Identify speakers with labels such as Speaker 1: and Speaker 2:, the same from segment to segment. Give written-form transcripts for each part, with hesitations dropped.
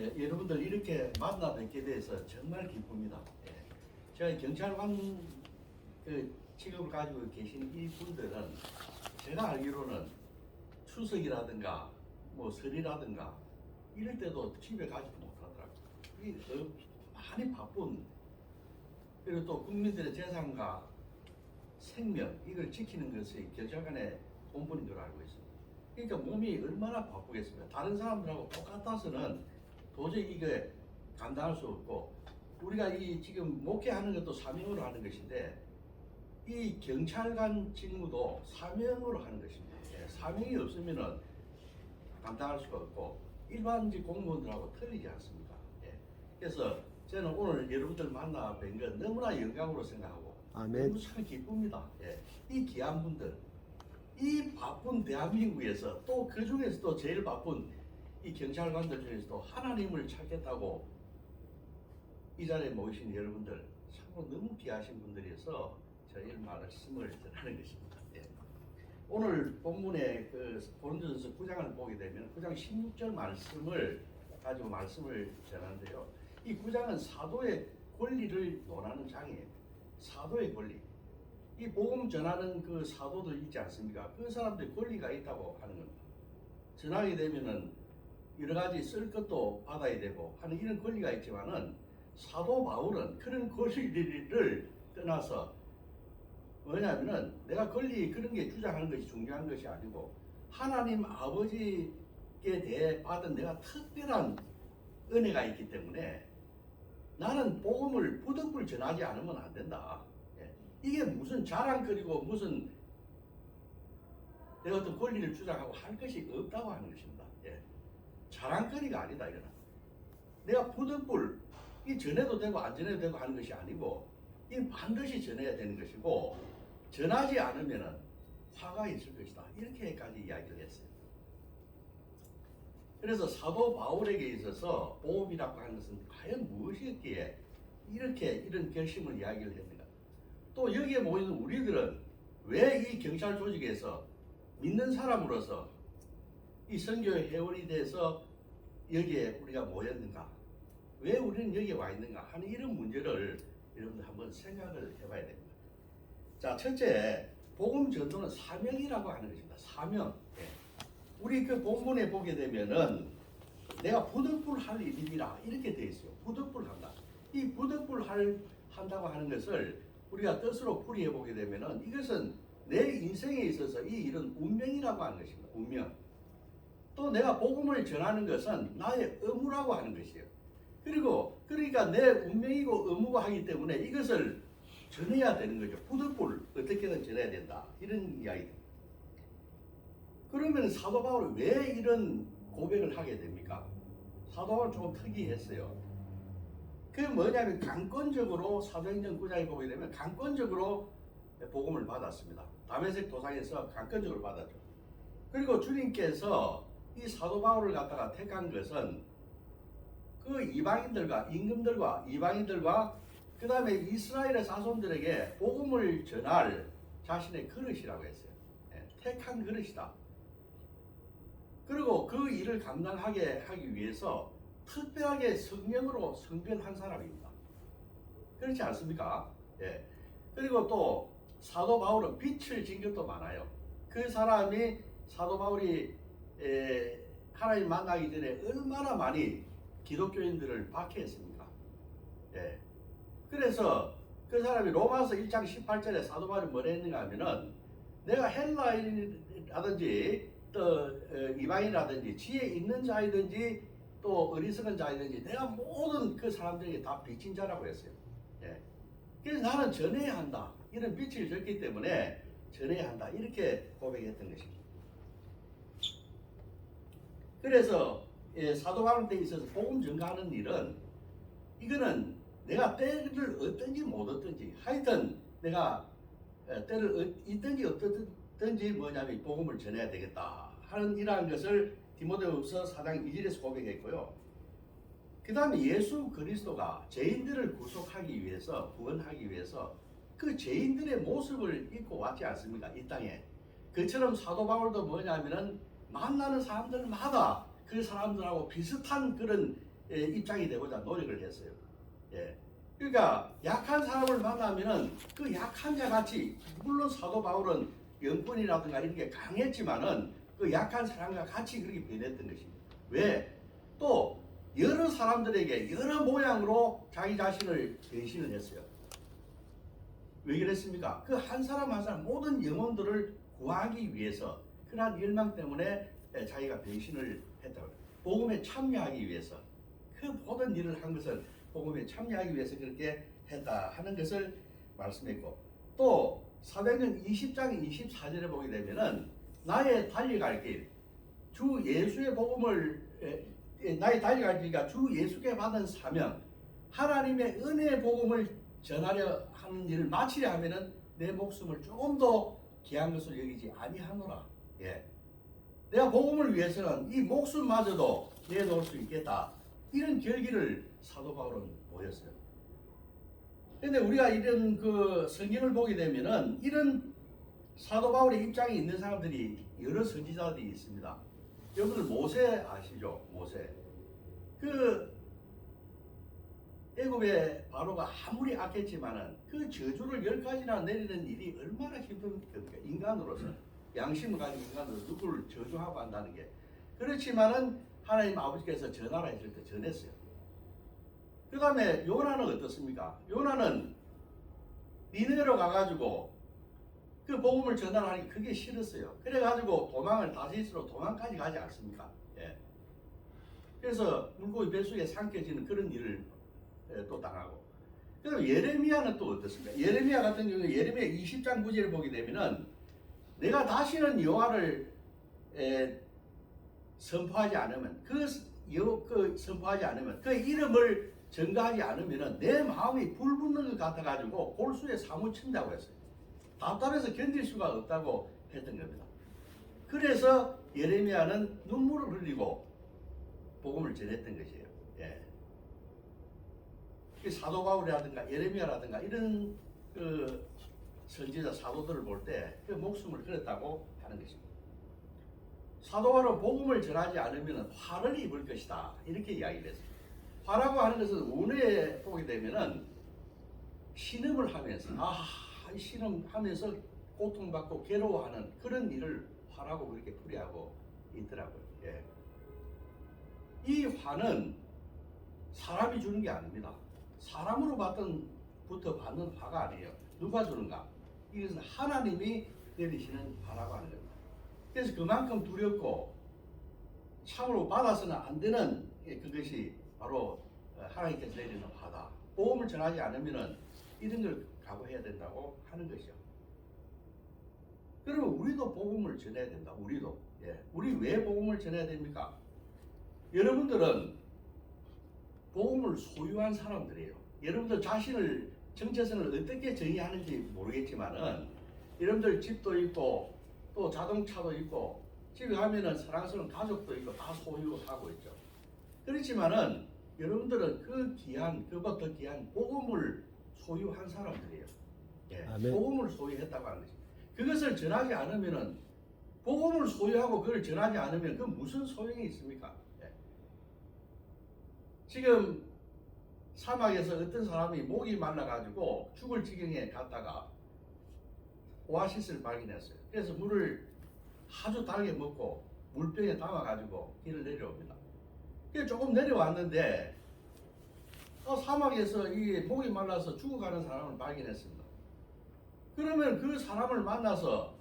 Speaker 1: 여러분들 이렇게 만나 뵙게 돼서 정말 기쁩니다. 제가 경찰관 직업을 가지고 계신 이 분들은 제가 알기로는 추석이라든가 뭐 설이라든가 이럴 때도 집에 가지도 못하더라고요. 많이 바쁜, 그리고 또 국민들의 재산과 생명 이걸 지키는 것이 경찰관의 본분인 줄 알고 있습니다. 그러니까 몸이 얼마나 바쁘겠습니까? 다른 사람들하고 똑같아서는 도저히 이게 감당할 수 없고, 우리가 이 지금 목회하는 것도 사명으로 하는 것인데 이 경찰관 직무도 사명으로 하는 것입니다. 사명이 없으면은 감당할 수가 없고 일반직 공무원들하고 틀리지 않습니다. 그래서 저는 오늘 여러분들 만나 뵌 건 너무나 영광으로 생각하고 너무 참 기쁩니다. 이 귀한 분들, 이 바쁜 대한민국에서 또 그 중에서도 제일 바쁜 이 경찰관들 중에서도 하나님을 찾겠다고 이 자리에 모이신 여러분들 참으로 너무 귀하신 분들이어서 저희 말씀을 전하는 것입니다. 오늘 본문의 고린도전서 9장을 보게 되면 9장 16절 말씀을 가지고 말씀을 전하는데요. 이 9장은 사도의 권리를 논하는 장이에요. 사도의 권리. 이 복음 전하는 그 사도들 있지 않습니까? 그 사람들이 권리가 있다고 하는 겁니다. 전하게 되면은 여러 가지 쓸 것도 받아야 되고 하는 이런 권리가 있지만은 사도 바울은 그런 권리를 떠나서 뭐냐면은 내가 권리 그런 게 주장하는 것이 중요한 것이 아니고 하나님 아버지께 대해 받은 내가 특별한 은혜가 있기 때문에 나는 복음을 부득불 전하지 않으면 안 된다. 이게 무슨 자랑거리고 무슨 내가 어떤 권리를 주장하고 할 것이 없다고 하는 것입니다. 자랑거리가 아니다 이거는. 내가 부득불 이 전해도 되고 안 전해도 되고 하는 것이 아니고 이 반드시 전해야 되는 것이고 전하지 않으면은 화가 있을 것이다. 이렇게까지 이야기를 했어요. 그래서 사도 바울에게 있어서 복음이라고 하는 것은 과연 무엇이었기에 이런 결심을 이야기를 했는가? 또 여기에 모이는 우리들은 왜 이 경찰 조직에서 믿는 사람으로서 이 선교의 회원이 돼서 여기에 우리가 모였는가? 왜 우리는 여기에 와 있는가? 하는 이런 문제를 여러분들 한번 생각을 해봐야 됩니다. 자, 첫째, 복음 전도는 사명이라고 하는 것입니다. 사명. 우리 그 본문에 보게 되면은 내가 부득불 할 일이라 이렇게 되어 있어요. 부득불 한다. 이 부득불 한다고 하는 것을 우리가 뜻으로 풀이해 보게 되면은 이것은 내 인생에 있어서 이 일은 운명이라고 하는 것입니다. 운명. 또 내가 복음을 전하는 것은 나의 의무라고 하는 것이에요. 그러니까 내 운명이고 의무가 하기 때문에 이것을 전해야 되는 거죠. 부득불 어떻게든 전해야 된다. 이런 이야기입니다. 그러면 사도 바울이 왜 이런 고백을 하게 됩니까? 사도 바울은 조금 특이했어요. 그게 뭐냐면 강권적으로 사도행전 9장에 보게 되면 강권적으로 복음을 받았습니다. 다메섹 도상에서 강권적으로 받았죠. 그리고 주님께서 이 사도 바울을 갖다가 택한 것은 그 이방인들과 임금들과 이방인들과 그 다음에 이스라엘의 자손들에게 복음을 전할 자신의 그릇이라고 했어요. 택한 그릇이다. 그리고 그 일을 감당하게 하기 위해서 특별하게 성령으로 성별한 사람입니다. 그렇지 않습니까? 그리고 또 사도 바울은 빛을 진 것도 많아요. 그 사람이 사도 바울이 하나님 만나기 전에 얼마나 많이 기독교인들을 박해했습니까? 그래서 그 사람이 로마서 1장 18절에 사도 바울이 뭐라 했는가 하면은 내가 헬라인이라든지 또 이방인이라든지 지혜 있는 자이든지 또 어리석은 자이든지 내가 모든 그 사람들에게 다 빚진 자라고 했어요. 그래서 나는 전해야 한다. 이런 빛을 줬기 때문에 전해야 한다. 이렇게 고백했던 것입니다. 그래서 사도 바울 때 있어서 복음 전가하는 일은 이거는 내가 때를 얻든지 못 얻든지 하여튼 내가 때를 있든지 없든지 뭐냐면 복음을 전해야 되겠다 하는 이러한 것을 디모데후서 4장 2절에서 고백했고요. 그 다음에 예수 그리스도가 죄인들을 구속하기 위해서 구원하기 위해서 그 죄인들의 모습을 입고 왔지 않습니까? 이 땅에. 그처럼 사도 바울도 뭐냐면은 만나는 사람들마다 그 사람들하고 비슷한 그런 입장이 되고자 노력을 했어요. 예. 그러니까 약한 사람을 만나면은 그 약한 자 같이, 물론 사도 바울은 영권이라든가 이런 게 강했지만은 그 약한 사람과 같이 그렇게 변했던 것입니다. 왜? 또 여러 사람들에게 여러 모양으로 자기 자신을 변신을 했어요. 왜 그랬습니까? 그 한 사람 한 사람 모든 영혼들을 구하기 위해서, 그러한 열망 때문에 자기가 변신을 했다고 해요. 복음에 참여하기 위해서, 그 모든 일을 한 것은 복음에 참여하기 위해서 그렇게 했다 하는 것을 말씀했고, 또 사도행전 20장 24절에 보게 되면은 나의 달려갈 길, 주 예수의 복음을 나의 달려갈 길과 주 예수께 받은 사명, 하나님의 은혜의 복음을 전하려 하는 일을 마치려 하면은 내 목숨을 조금 더 귀한 것을 여기지 아니하노라. 예. 내가 복음을 위해서는 이 목숨마저도 내놓을 수 있겠다. 이런 결기를 사도 바울은 보였어요. 그런데 우리가 이런 그 성경을 보게 되면은 이런 사도 바울의 입장이 있는 사람들이 여러 선지자들이 있습니다. 여러분들 모세 아시죠? 모세. 그 애굽의 바로가 아무리 악했지만은 그 저주를 10가지나 내리는 일이 얼마나 힘든 겁니까? 인간으로서. 양심을 가진 인간으로 누구를 저주하고 한다는 게. 그렇지만은 하나님 아버지께서 전하라 했을 때 전했어요. 그 다음에 요나는 어떻습니까? 요나는 니느웨로 가가지고 그 복음을 전하라니 그게 싫었어요. 그래가지고 도망을 다시스로 도망까지 가지 않습니까? 예. 그래서 물고기 뱃속에 삼켜지는 그런 일을 또 당하고. 그다음 예레미야는 또 어떻습니까? 예레미야 같은 경우에 예레미야 20장 9절을 보게 되면은 내가 다시는 여호와를 선포하지 않으면 선포하지 않으면 그 이름을 전가하지 않으면은 내 마음이 불붙는 것 같아 가지고 골수에 사무친다고 했어요. 답답해서 견딜 수가 없다고 했던 겁니다. 그래서 예레미야는 눈물을 흘리고 복음을 전했던 것이에요. 예. 사도 바울이라든가 예레미야라든가 이런 그 선지자 사도들을 볼 때 그 목숨을 걸었다고 하는 것입니다. 사도 바울은 복음을 전하지 않으면 화를 입을 것이다 이렇게 이야기를 했어요. 화라고 하는 것은 운에 보게 되면은 신음을 하면서 신음하면서 고통받고 괴로워하는 그런 일을 화라고 그렇게 풀이하고 있더라고요. 예. 이 화는 사람이 주는 게 아닙니다. 사람으로 부터 받는 화가 아니에요. 누가 주는가? 이것은 하나님이 내리시는 화라고 하는 겁니다. 그래서 그만큼 두렵고 참으로 받아서는 안 되는 그것이 바로 하나님께서 내리는 화다. 복음을 전하지 않으면 이런 걸 각오해야 된다고 하는 것이죠. 그러면 우리도 복음을 전해야 된다. 우리도. 예. 우리 왜 복음을 전해야 됩니까? 여러분들은 복음을 소유한 사람들이에요. 여러분들 자신을 정체성을 어떻게 정의하는지 모르겠지만은 여러분들 집도 있고 또 자동차도 있고 집에 가면은 사랑스러운 가족도 있고 다 소유하고 있죠. 그렇지만은 여러분들은 그 귀한 그보다 더 귀한 복음을 소유한 사람들이에요. 예. 복음을 소유했다고 하는 것이. 그것을 전하지 않으면은 복음을 소유하고 그걸 전하지 않으면 그 무슨 소용이 있습니까? 예. 지금 사막에서 어떤 사람이 목이 말라가지고 죽을 지경에 갔다가 오아시스를 발견했어요. 그래서 물을 아주 달게 먹고 물병에 담아가지고 길을 내려옵니다. 그래서 조금 내려왔는데 사막에서 이 목이 말라서 죽어가는 사람을 발견했습니다. 그러면 그 사람을 만나서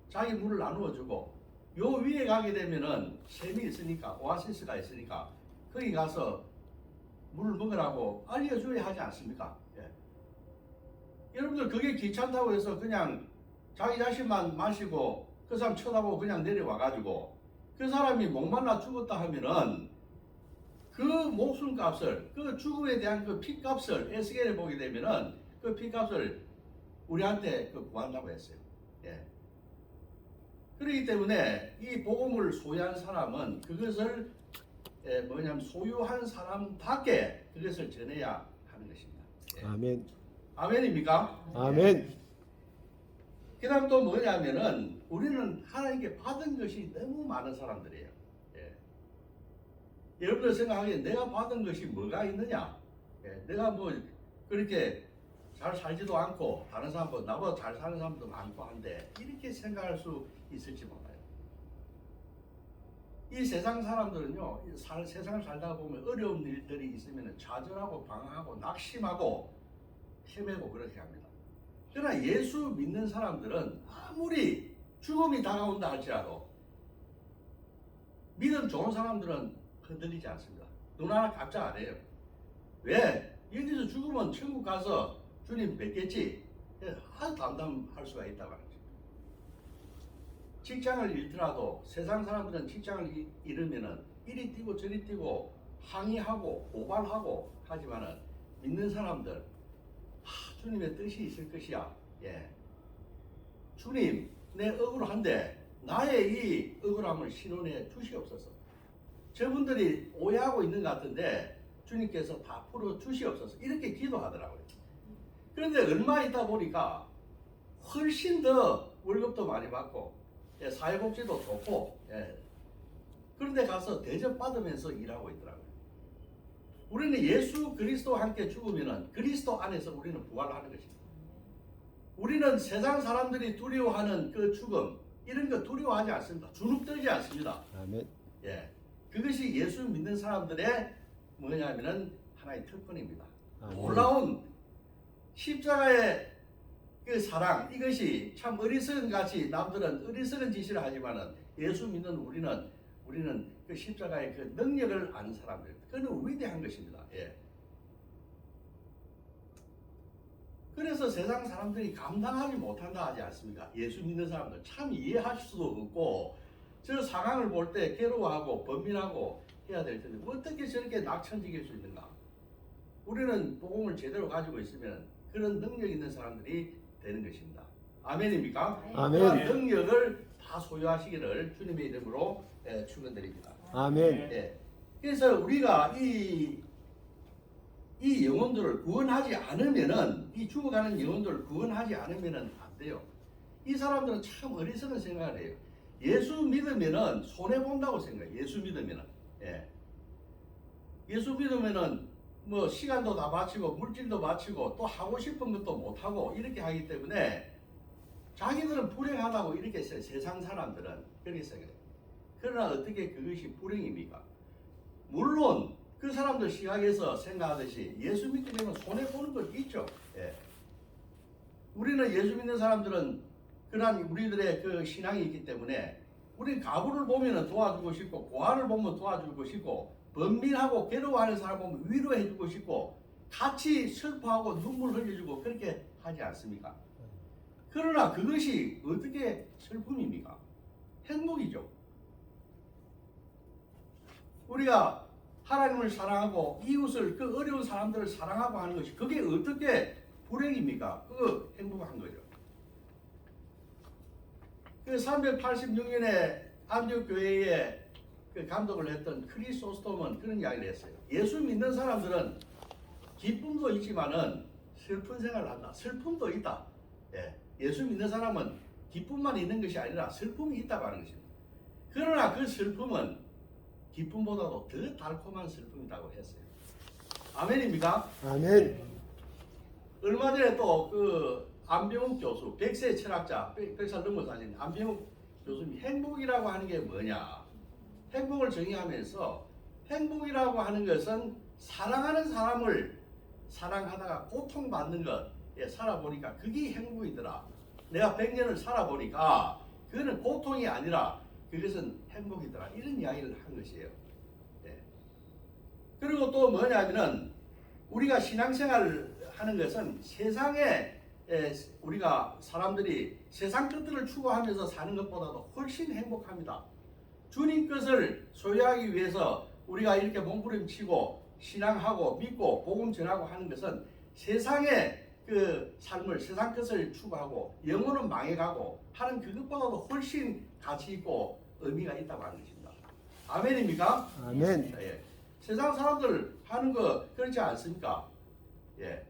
Speaker 1: 자기 물을 나누어주고 요 위에 가게 되면은 샘이 있으니까 오아시스가 있으니까 거기 가서 물을 먹으라고 알려줘야 하지 않습니까? 예. 여러분들 그게 귀찮다고 해서 그냥 자기 자신만 마시고 그 사람 쳐다보고 그냥 내려와가지고 그 사람이 목말라 죽었다 하면은 그 목숨값을 그 죽음에 대한 그 피값을 에스겔에 보게 되면은 그 피값을 우리한테 구한다고 했어요. 예. 그렇기 때문에 이 복음을 소유한 사람은 그것을 뭐냐면 소유한 사람답게 그것을 전해야 하는 것입니다. 예.
Speaker 2: 아멘.
Speaker 1: 아멘입니까?
Speaker 2: 아멘.
Speaker 1: 예. 그 다음 또 뭐냐면은 우리는 하나님께 받은 것이 너무 많은 사람들이에요. 예. 여러분들 생각하기에 내가 받은 것이 뭐가 있느냐? 예, 내가 뭐 그렇게 잘 살지도 않고 다른 사람보다 나보다 잘 사는 사람도 많고 한데 이렇게 생각할 수 있을지 몰라요. 이 세상 사람들은요, 세상을 살다 보면 어려운 일들이 있으면 좌절하고 방황하고 낙심하고 헤매고 그렇게 합니다. 그러나 예수 믿는 사람들은 아무리 죽음이 다가온다 할지라도 믿음 좋은 사람들은 흔들리지 않습니다. 눈 하나 깜짝 안 해요. 왜? 여기서 죽으면 천국 가서 주님 뵙겠지. 아주 담담할 수가 있다고 하는 거죠. 직장을 잃더라도 세상 사람들은 직장을 잃으면은 이리 뛰고 저리 뛰고 항의하고 고발하고 하지만은 믿는 사람들 주님의 뜻이 있을 것이야. 예. 주님 내 억울한데 나의 이 억울함을 신원해 주시옵소서. 저분들이 오해하고 있는 것 같은데 주님께서 다 풀어 주시옵소서. 이렇게 기도하더라고요. 그런데 얼마 있다 보니까 훨씬 더 월급도 많이 받고 사회복지도 좋고 그런데 가서 대접받으면서 일하고 있더라고요. 우리는 예수 그리스도와 함께 죽으면 그리스도 안에서 우리는 부활하는 것입니다. 우리는 세상 사람들이 두려워하는 그 죽음 이런 거 두려워하지 않습니다. 주눅 들지 않습니다.
Speaker 2: 아멘.
Speaker 1: 예, 그것이 예수 믿는 사람들의 뭐냐면은 하나의 특권입니다.
Speaker 2: 아멘.
Speaker 1: 놀라운 십자가의 그 사랑 이것이 참 어리석은 같이 남들은 어리석은 짓을 하지만은 예수 믿는 우리는 그 십자가의 그 능력을 아는 사람들. 그는 위대한 것입니다. 예. 그래서 세상 사람들이 감당하지 못한다 하지 않습니까? 예수 믿는 사람들 참 이해할 수도 없고 저 상황을 볼 때 괴로워하고 번민하고 해야 될 텐데 어떻게 저렇게 낙천지길 수 있는가? 우리는 복음을 제대로 가지고 있으면 그런 능력 있는 사람들이 되는 것입니다. 아멘입니까?
Speaker 2: 아멘.
Speaker 1: 그런 능력을 다 소유하시기를 주님의 이름으로 축원드립니다.
Speaker 2: 아멘.
Speaker 1: 예. 그래서 우리가 이 영혼들을 구원하지 않으면은 이 죽어가는 영혼들을 구원하지 않으면은 안 돼요. 이 사람들은 참 어리석은 생각을 해요. 예수 믿으면은 손해 본다고 생각해요. 예수 믿으면은 예수 믿으면은 뭐 시간도 다 바치고 물질도 바치고 또 하고 싶은 것도 못 하고 이렇게 하기 때문에 자기들은 불행하다고 이렇게 세상 사람들은 그렇게 생각해요. 그러나 어떻게 그것이 불행입니까? 물론 그 사람들 시각에서 생각하듯이 예수 믿게 되면 손해 보는 것 있죠. 예. 우리는 예수 믿는 사람들은 그러한 우리들의 그 신앙이 있기 때문에 우리 가부를 보면 도와주고 싶고 고아를 보면 도와주고 싶고 번민하고 괴로워하는 사람 보면 위로해주고 싶고 같이 슬퍼하고 눈물 흘려주고 그렇게 하지 않습니까? 그러나 그것이 어떻게 슬픔입니까? 행복이죠. 우리가 하나님을 사랑하고 이웃을 그 어려운 사람들을 사랑하고 하는 것이 그게 어떻게 불행입니까? 그거 행복한 거죠. 그 386년에 안디옥 교회에 그 감독을 했던 크리소스톰은 그런 이야기를 했어요. 예수 믿는 사람들은 기쁨도 있지만은 슬픈 생활을 한다. 슬픔도 있다. 예수 믿는 사람은 기쁨만 있는 것이 아니라 슬픔이 있다고 하는 것입니다. 그러나 그 슬픔은 기쁨보다도 더 달콤한 슬픔이라고 했어요. 아멘입니까?
Speaker 2: 아멘.
Speaker 1: 얼마 전에 또 그 안병욱 교수, 100세 철학자, 100살 넘어 사신 안병욱 교수님이 행복이라고 하는 게 뭐냐? 행복을 정의하면서 행복이라고 하는 것은 사랑하는 사람을 사랑하다가 고통받는 것 살아보니까 그게 행복이더라. 내가 100년을 살아보니까 그거는 고통이 아니라 그것은 행복이더라. 이런 이야기를 한 것이에요. 그리고 또 뭐냐면은 우리가 신앙생활을 하는 것은 세상에 우리가 사람들이 세상 것들을 추구하면서 사는 것보다도 훨씬 행복합니다. 주님 것을 소유하기 위해서 우리가 이렇게 몸부림치고 신앙하고 믿고 복음 전하고 하는 것은 세상의 그 삶을 세상 것을 추구하고 영혼은 망해가고 하는 그것보다도 훨씬 가치 있고 의미가 있다고 하는 것입니다. 아멘입니까?
Speaker 2: 아멘.
Speaker 1: 예. 세상 사람들 하는 거 그렇지 않습니까? 예.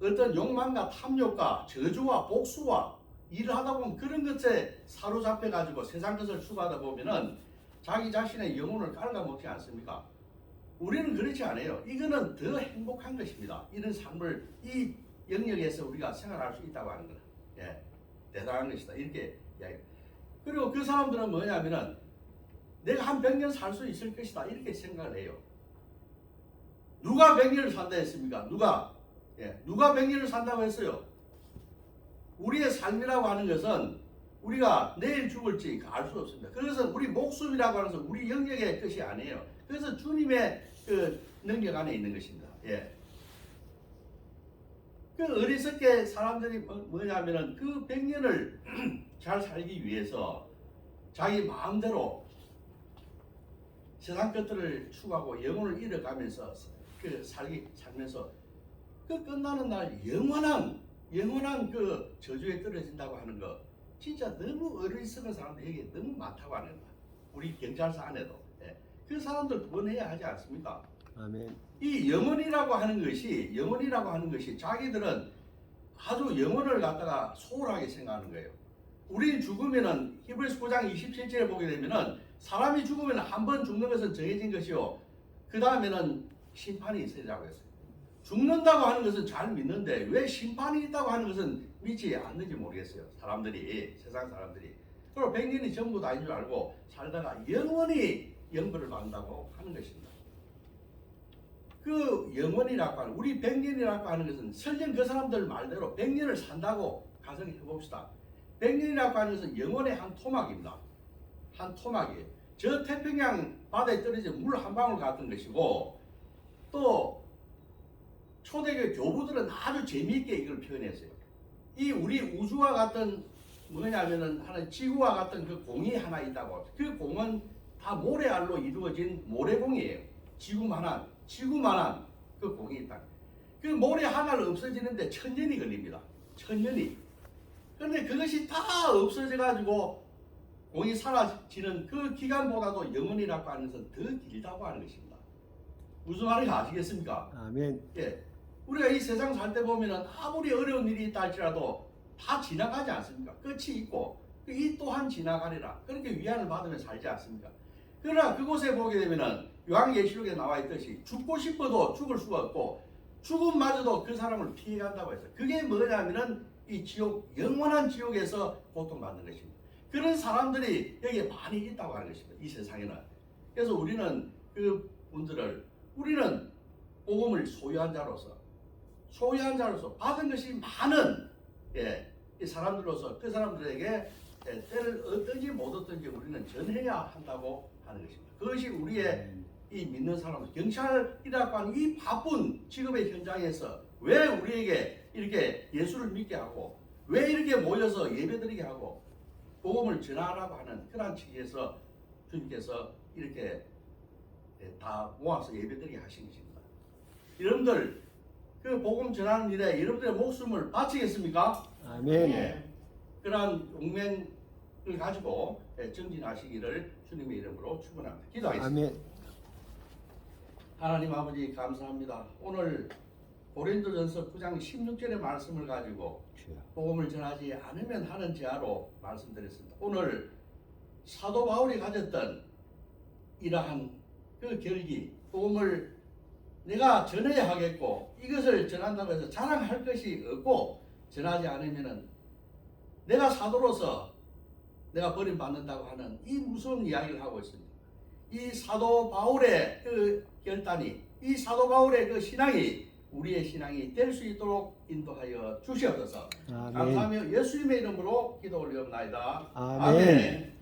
Speaker 1: 어떤 욕망과 탐욕과 저주와 복수와 일을 하다 보면 그런 것에 사로잡혀 가지고 세상 것을 추구하다 보면은 자기 자신의 영혼을 깔아먹지 않습니까? 우리는 그렇지 않아요. 이거는 더 행복한 것입니다. 이런 삶을 이 영역에서 우리가 생활할 수 있다고 하는 거는 예, 대단한 것이다. 이렇게 이야기. 그리고 그 사람들은 뭐냐면은 내가 한 100년 살 수 있을 것이다. 이렇게 생각을 해요. 누가 100년을 산다 했습니까? 누가? 예, 누가 100년을 산다고 했어요? 우리의 삶이라고 하는 것은 우리가 내일 죽을지 알 수 없습니다. 그것은 우리 목숨이라고 하는 것은 우리 영역의 것이 아니에요. 그래서 주님의 그 능력 안에 있는 것입니다. 예. 그 어리석게 사람들이 뭐냐면은 그 100년을 잘 살기 위해서 자기 마음대로 세상 것들을 추구하고 영혼을 잃어가면서 그 살면서 그 끝나는 날 영원한 그 저주에 떨어진다고 하는 거 진짜 너무 어리석은 사람들에게 너무 많다고 하는 거야. 우리 경찰서 안에도 예. 그 사람들 구원해야 하지 않습니까?
Speaker 2: 아멘.
Speaker 1: 이 영혼이라고 하는 것이 자기들은 아주 영혼을 갖다가 소홀하게 생각하는 거예요. 우리 죽으면은 히브리서 9장 27절에 보게 되면은 사람이 죽으면 한 번 죽는 것은 정해진 것이요. 그 다음에는 심판이 있으라고 했어요. 죽는다고 하는 것은 잘 믿는데 왜 심판이 있다고 하는 것은 믿지 않는지 모르겠어요. 세상 사람들이. 그리고 100년이 전부 다인 줄 알고 살다가 영원히 영벌을 받는다고 하는 것입니다. 그 영원이라고 하는, 우리 100년이라고 하는 것은 설령 그 사람들 말대로 100년을 산다고 가정해 봅시다. 100년이라고 하는 것은 영원의 한 토막입니다. 한 토막이에요. 저 태평양 바다에 떨어진 물 한 방울 같은 것이고, 또 초대교회 교부들은 아주 재미있게 이걸 표현했어요. 이 우리 우주와 같은 뭐냐면은 하나 지구와 같은 그 공이 하나 있다고. 그 공은 다 모래알로 이루어진 모래공이에요. 지구만한 그 공이 있다. 그 모래 하나를 없어지는데 1000년이 걸립니다. 1000년이. 그런데 그것이 다 없어져가지고 공이 사라지는 그 기간보다도 영원이라고 하는 것은 더 길다고 하는 것입니다. 무슨 말인지 아시겠습니까?
Speaker 2: 아멘.
Speaker 1: 예. 우리가 이 세상 살 때 보면은 아무리 어려운 일이 있다 할지라도 다 지나가지 않습니까? 끝이 있고 이 또한 지나가리라. 그렇게 위안을 받으며 살지 않습니까? 그러나 그곳에 보게 되면은 요한계시록에 나와 있듯이 죽고 싶어도 죽을 수가 없고 죽음마저도 그 사람을 피해간다고 했어요. 그게 뭐냐면은 이 지옥, 영원한 지옥에서 고통받는 것입니다. 그런 사람들이 여기에 많이 있다고 하는 것입니다. 이 세상에는. 그래서 우리는 그 분들을, 우리는 복음을 소유한 자로서 받은 것이 많은 이 사람들로서 그 사람들에게 때를 얻든지 못 얻든지 우리는 전해야 한다고 하는 것입니다. 그것이 우리의 이 믿는 사람, 경찰이라고 하는 이 바쁜 직업의 현장에서 왜 우리에게 이렇게 예수를 믿게 하고 왜 이렇게 모여서 예배드리게 하고 복음을 전하라고 하는 그런 측에서 주님께서 이렇게 다 모아서 예배드리게 하신 것입니다. 여러분들 그 복음 전하는 일에 여러분들의 목숨을 바치겠습니까?
Speaker 2: 아멘.
Speaker 1: 예. 그러한 용맹을 가지고 정진하시기를 주님의 이름으로 축원합니다. 기도하겠습니다.
Speaker 2: 아멘.
Speaker 1: 하나님 아버지 감사합니다. 오늘 고린도전서 9장 16절의 말씀을 가지고 복음을 전하지 않으면 하는 제하로 말씀드렸습니다. 오늘 사도 바울이 가졌던 이러한 그 결기, 복음을 내가 전해야 하겠고 이것을 전한다고 해서 자랑할 것이 없고 전하지 않으면 내가 사도로서 내가 버림받는다고 하는 이 무서운 이야기를 하고 있습니다. 이 사도 바울의 그 결단이, 이 사도 바울의 그 신앙이 우리의 신앙이 될 수 있도록 인도하여 주시옵소서.
Speaker 2: 아멘.
Speaker 1: 감사하며 예수님의 이름으로 기도 올리옵나이다.
Speaker 2: 아멘.